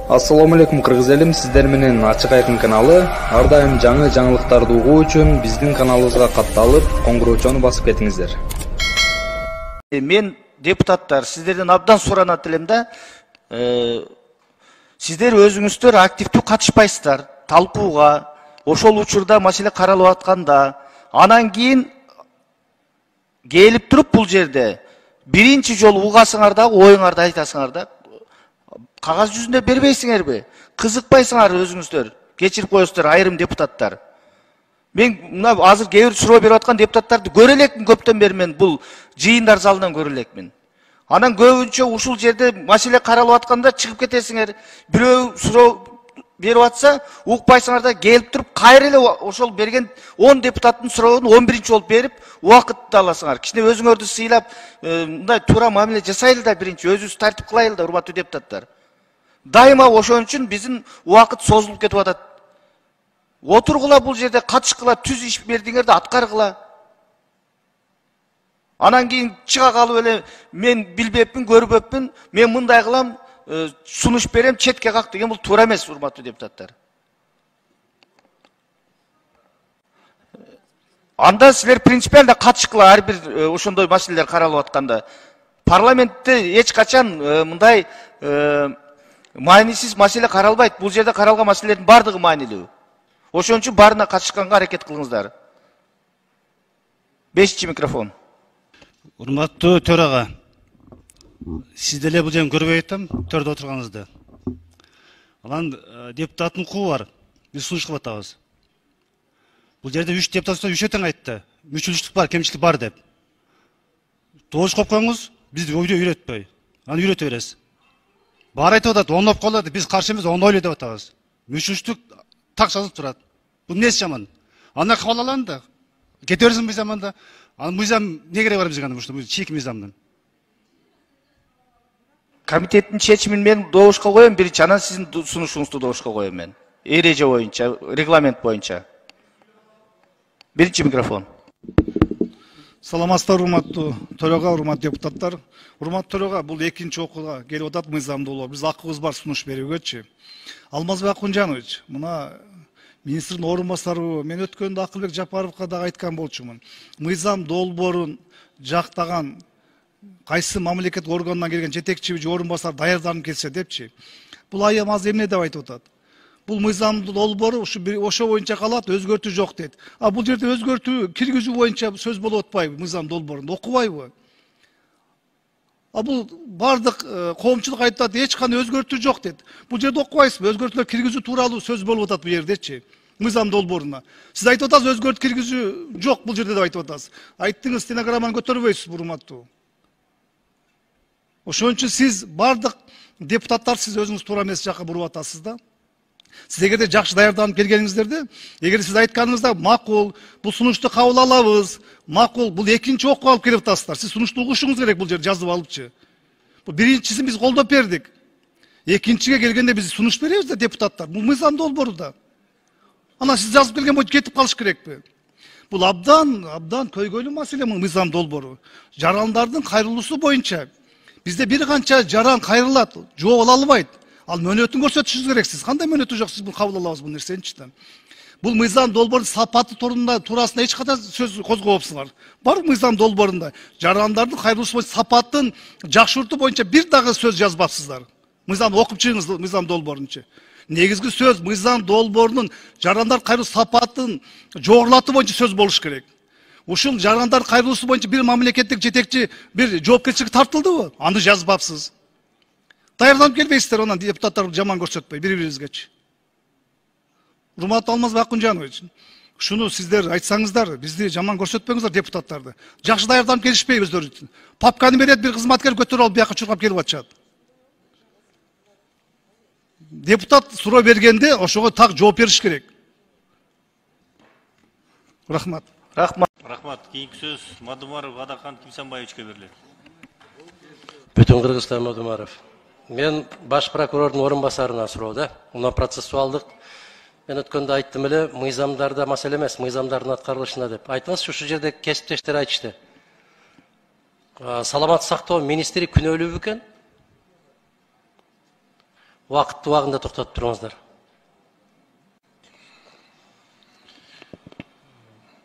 Assalamu alaikum кыргыз элим, сиздер менен Ачык Айкын каналы. Ар дайым жаңы жаңылыктарды угуу үчүн биздин каналыбызга катталып, коңгуроочону басып кетиңиздер. Мен депутаттар сиздерден абдан суранат элем да, сиздер өзүңүздөр активдүү катышпайсыздар талкууга, ошол учурда маселе каралып атканда, анан кийин келип туруп бул жерде биринчи жолу угасыңар да, оюңарды айтасыңар да. Кагаз жүзүндө бербейсиңерби? Кызыкпайсыңар өзүңүздөр. Кечирип коесуздар айрым депутаттар. Мен мына азыр кээ бир суроо берип аткан депутаттарды көрө элекмин, көптөн бери мен бул жыйындар залынан көрө элекмин. Анан көбүнчө ушул жерде маселе каралып атканда чыгып кетесиңер. Бирөө суроо берип атса, укпайсыңар да келип туруп кайра эле ошол берген 10 депутаттын суроонун 11-чи болуп берип, убакытты аласыңар. Кичине өзүңөрдү сыйлап, мындай туура мамиле жасайлы да биринчи, өзүбүз тартип кылайлы да, урматтуу депутаттар. Дайыма ошон үчүн биздин убакыт созулуп кетип атат. Отургула бул жерде катышкыла, түз иш бердиңерди аткаргыла. Анан кийин чыга калып эле мен билбеппин, көрбөппүн, мен мындай кылам, сунуш берем, четке как деген бул туура эмес, урматтуу депутаттар. Анда силер принципиально катышкыла ар бир ошондой маселелер каралып атканда. Парламентте эч качан мындай маанисиз маселе каралбайт. Бул жерде каралган маселелердин бардыгы маанилүү. Ошон үчүн баарына катышканга аракет кылыңыздар. 5-чи микрофон. Урматтуу төрага, сиз деле бул жерин көрбөй атам, төрдө отурганыңызды. Анан депутаттын укугу бар. Биз сунуш кылып атабыз. Бул жерде 3 депутат үчөө тең айтты. Мүчүлүштүк бар, кемчилик бар деп. Добуш копкоңуз бизди үйрөтпөй. Аны үйрөтө бересиз. Бар айтып атат, оноп калат, биз каршы эмес, онойлу деп атабыз. Мүчүлүштүк так жазылып турат. Бул эмнеси жаман? Аны кабыл алалы да. Кете берсин мыйзамында. Аны мыйзам не кереги бар бизге анда ушул чийки мыйзамдын? Комитеттин чечимин мен добушка коем, биринчи, анан сиздин сунушуңузду добушка коем мен. Эреже боюнча, регламент боюнча. 1-чи микрофон. Саламатсыздар, урматтуу төрага, урматтуу депутаттар. Урматтуу төрага, бул экинчи окууга келип атат мыйзам долбоор. Биз акыбыз бар сунуш берүүгөчү. Алмазбек Акунжанович, мына министрдин орун басары, мен өткөндө Акылбек Жапаровго да айткан болчумун. Мыйзам долбоорун жактаган кайсы мамлекет органынан келген жетекчи же орун басар даярданып келсе депчи. Бул аям аз эмне деп айтып атат. Бул мыйзам долбоору ошо боюнча калат, өзгөртүү жок дейт. А бул жерде өзгөртүү киргизүү боюнча сөз болуп атпайбы мыйзам долбоорунда, окубайбы? А бул бардык коомчулук айтып атат, эч кандай өзгөртүү жок дейт. Бул жерде окубайсызбы? Өзгөртүүлөр киргизүү тууралуу сөз болуп атат бул жердечи. Мыйзам долбооруна. Сиз айтып атасыз, өзгөртүү киргизүү жок бул жерде деп айтып атасыз. Айттыңыз, стенограмманы көтөрбөйсүз, урматтуу. Ошон үчүн сиз бардык депутаттар сиз өзүңүз туура эмес жакка буруп атасыз да. Сиз эгерде жакшы даярданып келгениңиздерде, эгер сиз айтканыңызда макул, бул сунушту кабыл алабыз, макул, бул экинчи окууга алып келип атасыздар. Сиз сунушту угушуңуз керек бул жерде жазып алыпчы. Бул биринчисин биз колдоп бердик. Экинчиге келгенде биз сунуш беребиз да депутаттар. Бул мыйзам долбоорунда. Анан сиз жазып келген боюнча кетип калыш керекпи? Бул абдан көйгөйлүү маселе мыйзам долбоору. Жарандардын кайрылуусу боюнча бизде бир канча жаран кайрылат, жооп ала албайт. Ал мөөнөтүн көрсөтүшүңүз керек. Сиз кандай мөөнөтү жок, сиз бул кабыл алабыз бул нерсеничи да. Бул мыйзам долбоорунун сапаты туурасында эч кандай сөз козгобопсуңар. Бар мыйзам долбоорунда жарандардын кайрылуусу боюнча сапатын жакшыртуу боюнча бир дагы сөз жазбапсыздар. Мыйзамды окуп чыгыңыз, мыйзам долбоорунчу. Негизги сөз мыйзам долбоорунун жарандар кайрылуу сапатын жогорулатуу боюнча сөз болуш керек. Ушул жарандар кайрылуусу боюнча бир мамлекеттик жетекчи бир жоопкерчиликке тартылдыбы? Аны жазбапсыз. Даярданып келбейсиздер, анан депутаттар жаман көрсөтпөй бири-бирибизгечи. Урматтуу Алмазбек Акунжанович, ушуну сиздер айтсаңыздар, бизди жаман көрсөтпөңүздөр депутаттарды. Жакшы даярданып келишпейбиз өздөрү үчүн. Папканы берет, бир кызматкер көтөрүп алып бияка чуркап келип атышат. Депутат суроо бергенде ошого так жооп бериш керек. Рахмат. Рахмат. Кийинки сөз Мадумаров Адахан Кимсанбаевичке берилет. Бүтүн Кыргызстан Мадумаров. Мен баш прокурордун орун басарына суроо да. Мына процессуалдык. Мен өткөндө айттым эле, мыйзамдарда маселе эмес, мыйзамдардын аткарылышында деп. Айтыңызчы, ушу жерде кесиптештер айтышты. Саламаттык сактоо министри күнөөлүү экен? Уақытты уақытында тоқтатып тұрыңыздар.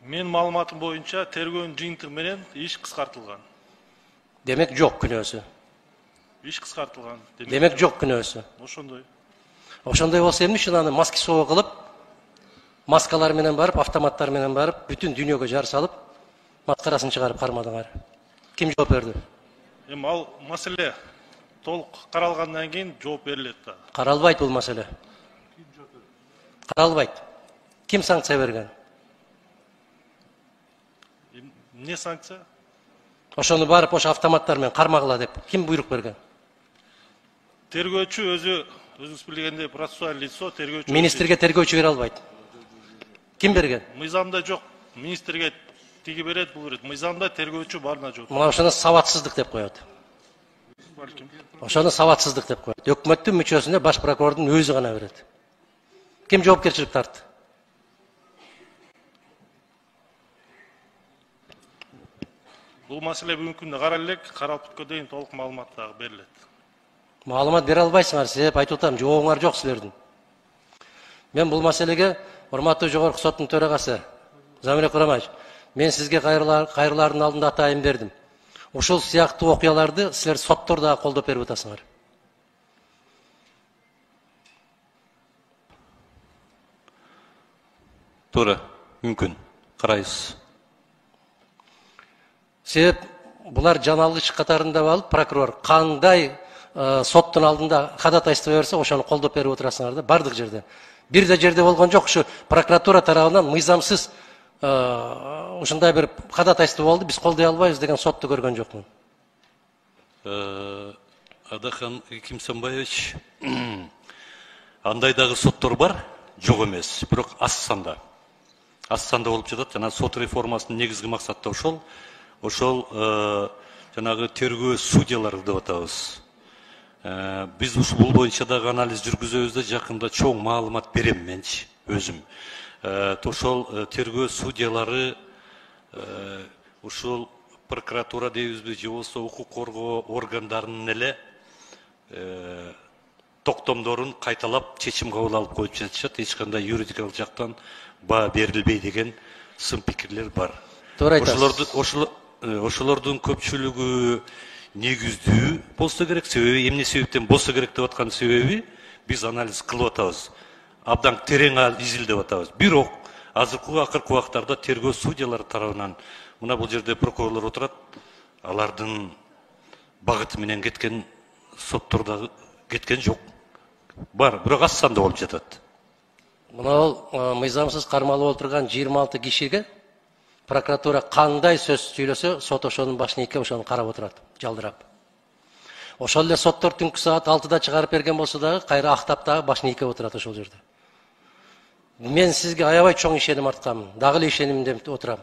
Мен маалыматым боюнча тергөөнүн жыйынтыгы менен иш кыскартылган. Демек жоқ күнөөсү. Иш кыскартылган. Демек жоқ күнөөсү. Ошондой. Ошондой болсо эмне үчүн аны маски соо кылып, маскалар менен барып, автоматтар менен барып, бүтүн дүйнөгө жар салып, маскарасын чыгарып кармадыңар? Ким жооп берди? Эми ал маселе толук каралгандан кийин жооп берилет да. Каралбайт бул маселе. Каралбайт. Ким санкция берген? Эмне санкция? Ошону барып, ошо автоматтар менен кармагыла деп ким буйрук берген? Тергөөчү өзүңүз билгендей процессуалдык лицо тергөөчү. Министрге тергөөчү бере албайт. Ким берген? Мыйзамда жок. Министрге тиги берет, бул берет. Мыйзамда тергөөчү барына жооп. Мына ошону сабатсыздык деп коет. Ошону сабатсыздык деп коет. Өкмөттүн мүчөсүнө баш прокурордун өзү гана берет. Ким жоопкерчилик тартты? Бул маселе бүгүнкү күндө каралып элек, каралып бүткөндөн кийин толук маалымат дагы берилет. Маалымат бере албайсыңар, себеп айтып атам, жообуңар жок силердин. Мен бул маселеге урматтуу жогорку соттун төрагасы Замир Курамаевич, мен сизге кайрылардын алдында атайын бердим. Ушул сыяктуу окуяларды силер соттордо колдоп берип атасыңар. Туура, мүмкүн. Карайсыз. Себеп булар жаналгыч катарында алып, прокурор кандай соттун алдында ходатайство берсе, ошону колдоп берип отурасыңар да, бардык жерде. Бир да жерде болгон жок, ушу прокуратура тарабынан мыйзамсыз ушундай бир ходатайство болду, биз колдой албайбыз деген сотту көргөн жокмун. Адахан Кимсанбаевич, андай дагы соттор бар, жок эмес, бирок аз санда. Аз санда болуп жатат, жана сот реформасынын негизги максаты ошол жанагы тергөө судьялары деп атабыз. Биз бул боюнча дагы анализ жүргүзөбүз да, жакында чоң маалымат берем менчи өзүм. Ошол тергөө судьялары ушул прокуратура дейбизби, же болбосо укук коргоо органдарынын эле токтомдорун кайталап чечим кабыл алып коюп жатышат, эч кандай юридикалык жактан баа берилбей деген сын пикирлер бар. Туура айтасыз. Ошолордун көпчүлүгү негиздүү болсо керек, себеби эмне себептен болсо керек деп аткан себеби биз анализ кылып атабыз. Абдан терең изилдеп атабыз. Бирок акыркы убактарда тергөө судьялары тарабынан мына бул жерде прокурорлор отурат, алардын багыты менен кеткен соттордо кеткен жок. Бар, бирок аз санда болуп жатат. Мына мыйзамсыз кармалып отурган 26 кишиге прокуратура кандай сөз сүйлөсө, сот ошонун башын ийке ошону карап отурат, жалдырап. Ошол эле соттор түнкү саат 6-да чыгарып берген болсо дагы, кайра актап дагы башын ийке отурат ошол жерде. Мен сизге аябай чоң ишеним артканмын, дагы эле ишенимде отурам.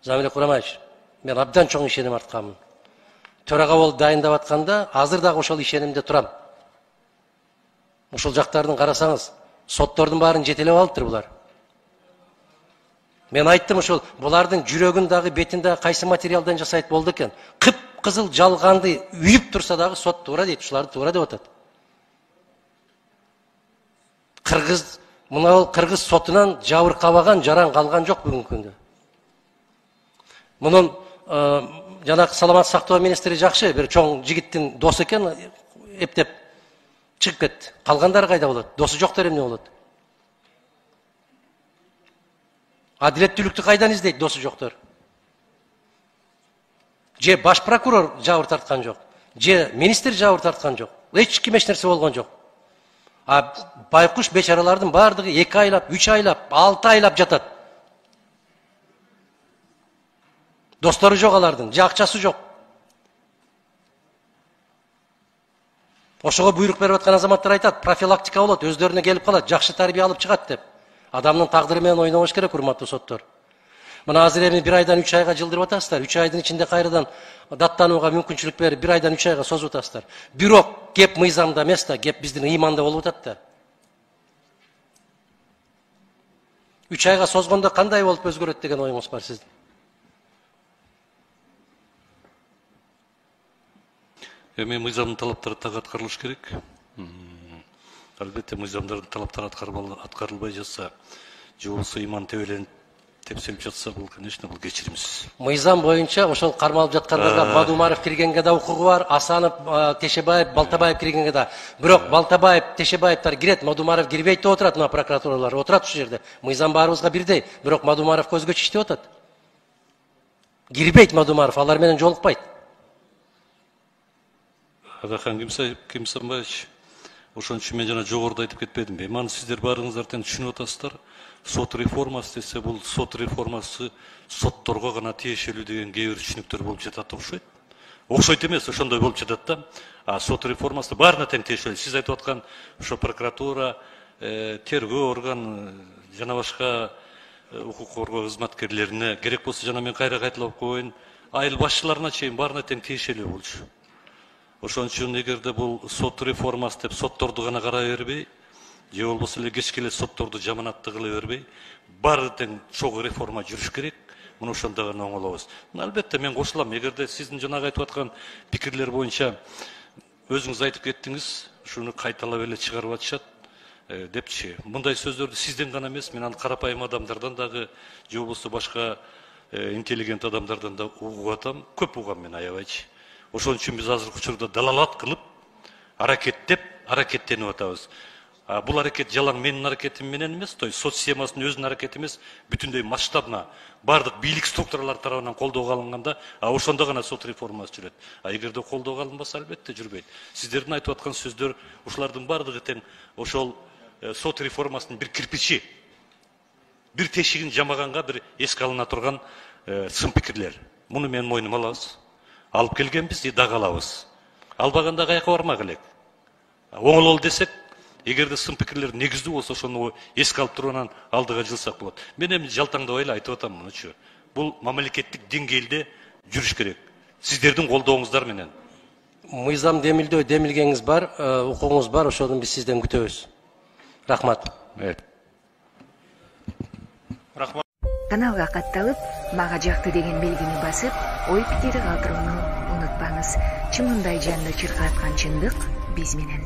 Замир Курамаевич, мен абдан чоң ишеним артканмын. Төрага болуп дайындап атканда, азыр дагы ошол ишенимде турам. Ошол жактардын карасаңыз, соттордун баарын жетелеп алыптыр булар. Мен айттым, ошол булардын жүрөгүн дагы, бетин дагы кайсы материалдан жасайт болду экен. Кып-кызыл жалганды үйүп турса дагы сот туура дейт, ушуларды туура деп атат. Мына кыргыз сотунан жабыркабаган, жаран калган жок бүгүнкү күндө. Мунун жанагы саламат сактоо министри жакшы, бир чоң жигиттин досу экен, эптеп чыгып кетти. Калгандары кайда болот? Досу жоктор эмне болот? Адилеттүүлүктү кайдан издейт, досу жоктор? Же баш прокурор жабыр тарткан жок, же министр жабыр тарткан жок. Эч ким эч нерсе болгон жок. А байкуш бечаралардын бардыгы 2 айлап, 3 айлап, 6 айлап жатат. Достору жок алардын, же акчасы жок. Ошого буйрук берип аткан азаматтар айтат, профилактика болот, өздөрүнө келип калат, жакшы тарбия алып чыгат деп. Адамдын тагдыры менен ойнобош керек, урматтуу соттор. Мына азыр эми 1 айдан 3 айга жылдырып атасыздар. 3 айдын ичинде кайрадан даттанууга мүмкүнчүлүк берип 1 айдан 3 айга созуп атасыздар. Бирок кеп мыйзамда эмес да, кеп биздин ыйманда болуп атат да. 3 айга созгондо кандай болуп өзгөрөт деген оюңуз бар сиздин? Эми мыйзамдын талаптары так аткарылыш керек. албетте мыйзамдардын талаптары аткарылбай жатса, же болбосо иман тебеленип тепселип жатса, бул конечно бул кечиримсиз. Мыйзам боюнча ошол кармалып жаткандарда Мадумаров киргенге да укугу бар, Асанов, Тешебаев, Балтабаев киргенге да. Бирок Балтабаев, Тешебаевтар кирет, Мадумаров кирбейт деп отурат, мына прокуратуралар отурат ушул жерде. Мыйзам баарыбызга бирдей, бирок Мадумаров көзгө иштеп атат. Кирбейт Мадумаров, алар менен жолукпайт. Агахан Кимсанбаевич, ошон үчүн мен жана жогоруда айтып кетпедимби? Маны сиздер баарыңыздар тең түшүнүп атасыздар. Сот реформасы десе, бул сот реформасы сотторго гана тиешелүү деген кээ бир түшүнүктөр болуп жатат окшойт. Окшойт эмес, ошондой болуп жатат да. А сот реформасы баарына тең тиешелүү. Сиз айтып аткан ошо прокуратура, тергөө орган жана башка укук коргоо кызматкерлерине керек болсо жана мен кайра кайталап коеюн, айыл башчыларына чейин баарына тең тиешелүү болчу. Ошон үчүн эгерде бул сот реформасы деп сотторду гана карай бербей, же болбосо эле кечке эле сотторду жаманатты кыла бербей, баары тең чогуу реформа жүрүш керек. Муну ошондо гана оңолобуз. Албетте мен кошулам. Эгерде сиздин жанагы айтып аткан пикирлер боюнча өзүңүз айтып кеттиңиз, ушуну кайталап эле чыгарып атышат депчи. Мындай сөздөрдү сизден гана эмес, мен аны карапайым адамдардан дагы, же болбосо башка интеллигент адамдардан да угуп атам. Көп угам мен, аябайчы. Ошон үчүн биз азыркы учурда далалат кылып, аракеттенип атабыз. Бул аракет жалаң менин аракетим менен эмес, сот системасынын өзүнүн аракети эмес, бүтүндөй масштабна бардык бийлик структуралар тарабынан колдоого алынганда, ошондо гана сот реформасы жүрөт. Эгерде колдоого алынбаса, албетте жүрбөйт. Сиздердин айтып аткан сөздөр, ушулардын бардыгы тең ошол сот реформасынын бир кирпичи, бир тешигин жамаганга бир эске алына турган сын пикирлер. Муну мен мойнума алабыз. Алып келгенбиз, дагы алабыз. Албаганда каяка бармак элек. Оңолол десек, эгерде сын пикирлер негиздүү болсо, ошону эске алып туруп анан алдыга жылсак болот. Мен эми жалтаңдабай эле айтып атам мунучу. Бул мамлекеттик деңгээлде жүрүш керек. Сиздердин колдооңуздар менен. Мыйзам демилгениңиз бар, укугуңуз бар, ошону биз сизден күтөбүз. Рахмат. Рахмат. Каналга катталып, мага жакты деген белгини басып, ой пикири калтырууну унутпаңыз. Чымындай жанды чыркаткан чындык биз менен.